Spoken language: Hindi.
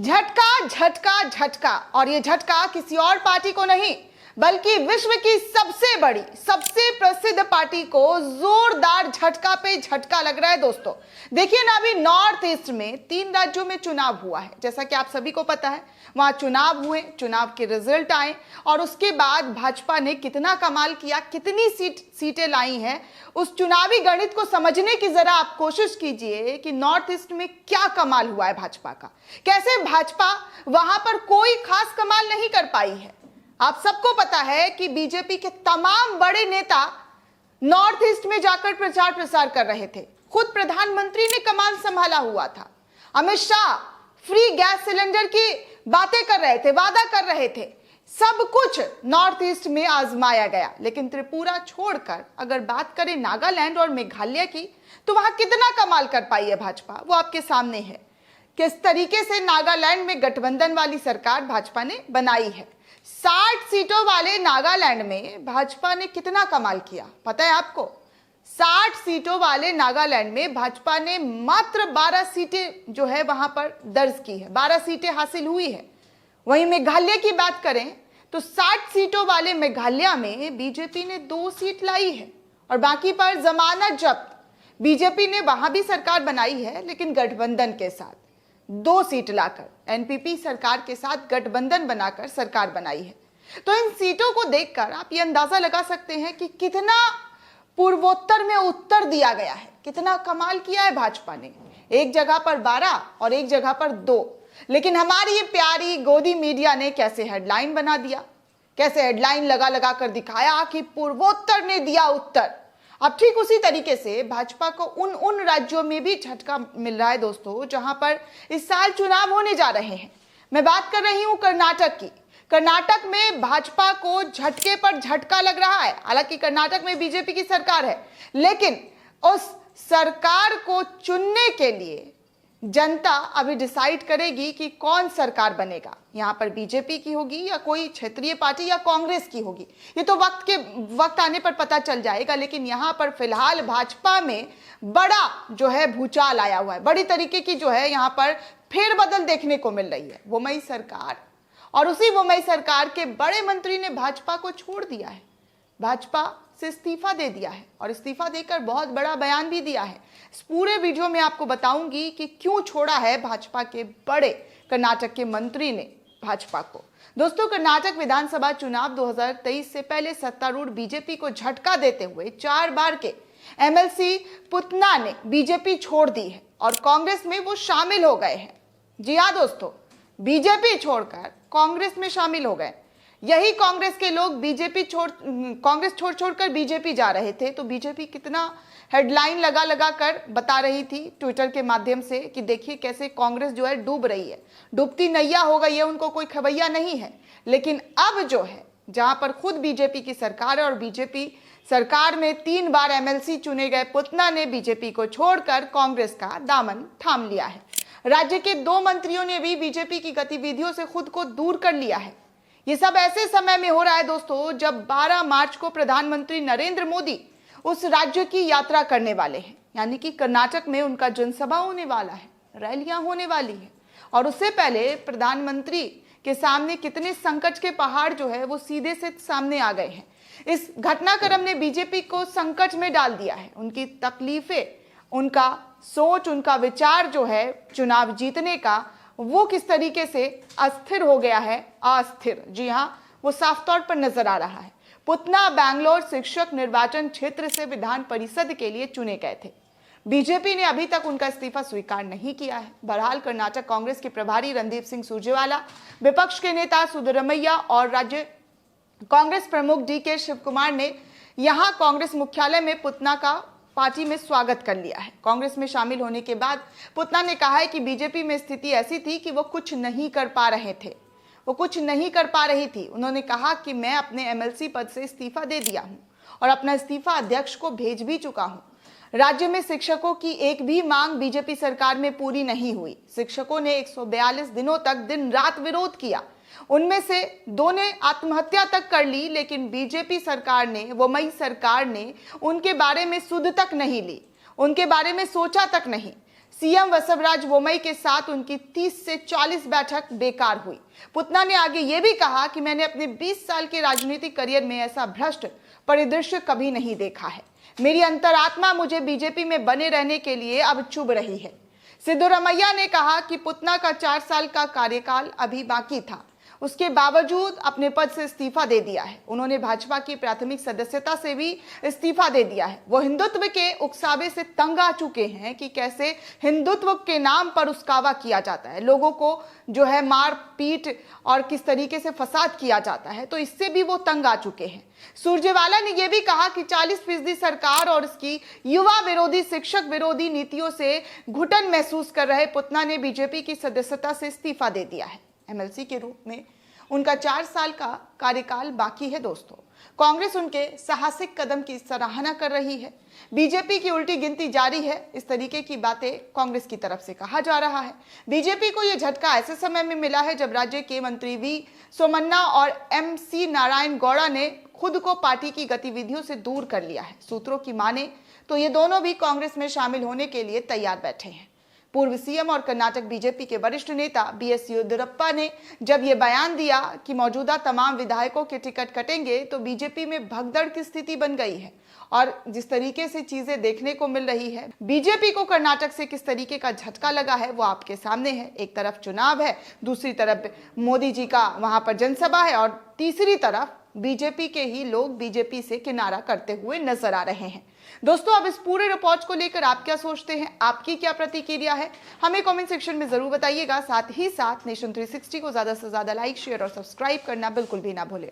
झटका झटका झटका, और ये झटका किसी और पार्टी को नहीं बल्कि विश्व की सबसे बड़ी सबसे प्रसिद्ध पार्टी को जोरदार झटका पे झटका लग रहा है। दोस्तों देखिए ना, अभी नॉर्थ ईस्ट में 3 राज्यों में चुनाव हुआ है, जैसा कि आप सभी को पता है। वहां चुनाव हुए, चुनाव के रिजल्ट आए और उसके बाद भाजपा ने कितना कमाल किया, कितनी सीटें लाई हैं, उस चुनावी गणित को समझने की जरा आप कोशिश कीजिए कि नॉर्थ ईस्ट में क्या कमाल हुआ है भाजपा का, कैसे भाजपा वहां पर कोई खास कमाल नहीं कर पाई है। आप सबको पता है कि बीजेपी के तमाम बड़े नेता नॉर्थ ईस्ट में जाकर प्रचार प्रसार कर रहे थे। खुद प्रधानमंत्री ने कमान संभाला हुआ था। Amit Shah free gas cylinder की बातें कर रहे थे, वादा कर रहे थे। सब कुछ नॉर्थ ईस्ट में आजमाया गया, लेकिन त्रिपुरा छोड़कर अगर बात करें नागालैंड और मेघालय की, तो वहां कितना कमाल कर पाई है भाजपा, वो आपके सामने है। किस तरीके से नागालैंड में गठबंधन वाली सरकार भाजपा ने बनाई है। 60 सीटों वाले नागालैंड में भाजपा ने कितना कमाल किया पता है आपको? 60 सीटों वाले नागालैंड में भाजपा ने मात्र 12 सीटें जो है वहां पर दर्ज की है, 12 सीटें हासिल हुई है। वहीं मेघालय की बात करें तो 60 सीटों वाले मेघालय में बीजेपी ने 2 सीट लाई है और बाकी पर जमानत जब्त। बीजेपी ने वहां भी सरकार बनाई है, लेकिन गठबंधन के साथ 2 सीट लाकर एनपीपी सरकार के साथ गठबंधन बनाकर सरकार बनाई है। तो इन सीटों को देखकर आप ये अंदाजा लगा सकते हैं कि कितना पूर्वोत्तर में उत्तर दिया गया है, कितना कमाल किया है भाजपा ने। एक जगह पर 12 और एक जगह पर 2, लेकिन हमारी ये प्यारी गोदी मीडिया ने कैसे हेडलाइन बना दिया, कैसे हेडलाइन लगा लगा कर दिखाया कि पूर्वोत्तर ने दिया उत्तर। अब ठीक उसी तरीके से भाजपा को उन राज्यों में भी झटका मिल रहा है दोस्तों, जहां पर इस साल चुनाव होने जा रहे हैं। मैं बात कर रही हूं कर्नाटक की। कर्नाटक में भाजपा को झटके पर झटका लग रहा है। हालांकि कर्नाटक में बीजेपी की सरकार है, लेकिन उस सरकार को चुनने के लिए जनता अभी डिसाइड करेगी कि कौन सरकार बनेगा। यहां पर बीजेपी की होगी या कोई क्षेत्रीय पार्टी या कांग्रेस की होगी, ये तो वक्त आने पर पता चल जाएगा। लेकिन यहां पर फिलहाल भाजपा में बड़ा जो है भूचाल आया हुआ है, बड़ी तरीके की जो है यहां पर फेरबदल देखने को मिल रही है। वोमई सरकार और उसी वोमई सरकार के बड़े मंत्री ने भाजपा को छोड़ दिया है, भाजपा से इस्तीफा दे दिया है और इस्तीफा देकर बहुत बड़ा बयान भी दिया है। इस पूरे वीडियो में आपको बताऊंगी कि क्यों छोड़ा है भाजपा के बड़े कर्नाटक के मंत्री ने भाजपा को। दोस्तों, कर्नाटक विधानसभा चुनाव 2023 से पहले सत्तारूढ़ बीजेपी को झटका देते हुए 4 बार के एमएलसी पुतना ने बीजेपी छोड़ दी है और कांग्रेस में वो शामिल हो गए हैं। जी हाँ दोस्तों, बीजेपी छोड़कर कांग्रेस में शामिल हो गए। यही कांग्रेस के लोग कांग्रेस छोड़कर बीजेपी जा रहे थे, तो बीजेपी कितना हेडलाइन लगा लगा कर बता रही थी ट्विटर के माध्यम से कि देखिए कैसे कांग्रेस जो है डूब रही है, डूबती नैया हो गई है, उनको कोई खबैया नहीं है। लेकिन अब जो है, जहां पर खुद बीजेपी की सरकार है और बीजेपी सरकार में 3 बार एमएलसी चुने गए पुतना ने बीजेपी को छोड़कर कांग्रेस का दामन थाम लिया है। राज्य के 2 मंत्रियों ने भी बीजेपी की गतिविधियों से खुद को दूर कर लिया है। ये सब ऐसे समय में हो रहा है दोस्तों, जब 12 मार्च को प्रधानमंत्री नरेंद्र मोदी उस राज्य की यात्रा करने वाले हैं, यानी कि कर्नाटक में उनका जनसभा होने वाला है, रैलियां होने वाली है। और उससे पहले प्रधानमंत्री के सामने कितने संकट के पहाड़ जो है वो सीधे से सामने आ गए हैं। इस घटनाक्रम ने बीजेपी को संकट में डाल दिया है। उनकी तकलीफें, उनका सोच, उनका विचार जो है चुनाव जीतने का, वो किस तरीके से अस्थिर हो गया है, अस्थिर। जी हाँ, वो साफ तौर पर नजर आ रहा है। पुतना बैंगलोर शिक्षक निर्वाचन क्षेत्र से विधान परिषद के लिए चुने गए थे। बीजेपी ने अभी तक उनका इस्तीफा स्वीकार नहीं किया है। बहरहाल कर्नाटक कांग्रेस के प्रभारी रणदीप सिंह सुरजेवाला, विपक्ष के नेता सिद्धरामैया और राज्य कांग्रेस प्रमुख डीके शिवकुमार ने यहां कांग्रेस मुख्यालय में पुतना का पार्टी में स्वागत कर लिया है। कांग्रेस में शामिल होने के बाद पुतना ने कहा है कि बीजेपी में स्थिति ऐसी थी कि वो कुछ नहीं कर पा रहे थे, वो कुछ नहीं कर पा रही थी। उन्होंने कहा कि मैं अपने एमएलसी पद से इस्तीफा दे दिया हूं और अपना इस्तीफा अध्यक्ष को भेज भी चुका हूं। राज्य में शिक्षकों की एक भी मांग बीजेपी सरकार में पूरी नहीं हुई। शिक्षकों ने 142 दिनों तक दिन रात विरोध किया। उनमें से 2 ने आत्महत्या तक कर ली, लेकिन बीजेपी सरकार ने, वोमई सरकार ने उनके बारे में सुध तक नहीं ली, उनके बारे में सोचा तक नहीं। सीएम वसुंधरा बोमई के साथ उनकी 30 से 40 बैठक बेकार हुई। पुतना ने आगे ये भी कहा कि मैंने अपने 20 साल के राजनीतिक करियर में ऐसा भ्रष्ट परिदृश्य कभी नहीं देखा है। मेरी अंतरात्मा मुझे बीजेपी में बने रहने के लिए अब चुभ रही है। सिद्धरामैया ने कहा कि पुतना का 4 साल का कार्यकाल अभी बाकी था, उसके बावजूद अपने पद से इस्तीफा दे दिया है। उन्होंने भाजपा की प्राथमिक सदस्यता से भी इस्तीफा दे दिया है। वो हिंदुत्व के उकसावे से तंग आ चुके हैं कि कैसे हिंदुत्व के नाम पर उस्कावा किया जाता है, लोगों को जो है मार पीट और किस तरीके से फसाद किया जाता है, तो इससे भी वो तंग आ चुके हैं। सुरजेवाला ने यह भी कहा कि 40% सरकार और इसकी युवा विरोधी, शिक्षक विरोधी नीतियों से घुटन महसूस कर रहे पुतना ने बीजेपी की सदस्यता से इस्तीफा दे दिया है। एमएलसी के रूप में उनका 4 साल का कार्यकाल बाकी है दोस्तों। कांग्रेस उनके साहसिक कदम की सराहना कर रही है। बीजेपी की उल्टी गिनती जारी है, इस तरीके की बातें कांग्रेस की तरफ से कहा जा रहा है। बीजेपी को यह झटका ऐसे समय में मिला है जब राज्य के मंत्री वी सोमन्ना और एमसी नारायण गौड़ा ने खुद को पार्टी की गतिविधियों से दूर कर लिया है। सूत्रों की माने तो ये दोनों भी कांग्रेस में शामिल होने के लिए तैयार बैठे हैं। पूर्व सीएम और कर्नाटक बीजेपी के वरिष्ठ नेता बीएस येदियुरप्पा ने जब ये बयान दिया कि मौजूदा तमाम विधायकों के टिकट कटेंगे, तो बीजेपी में भगदड़ की स्थिति बन गई है। और जिस तरीके से चीजें देखने को मिल रही है, बीजेपी को कर्नाटक से किस तरीके का झटका लगा है वो आपके सामने है। एक तरफ चुनाव है, दूसरी तरफ मोदी जी का वहां पर जनसभा है, और तीसरी तरफ बीजेपी के ही लोग बीजेपी से किनारा करते हुए नजर आ रहे हैं। दोस्तों, अब इस पूरे रिपोर्ट को लेकर आप क्या सोचते हैं, आपकी क्या प्रतिक्रिया है, हमें कमेंट सेक्शन में जरूर बताइएगा। साथ ही साथ नेशन 360 को ज्यादा से ज्यादा लाइक, शेयर और सब्सक्राइब करना बिल्कुल भी ना भूलें।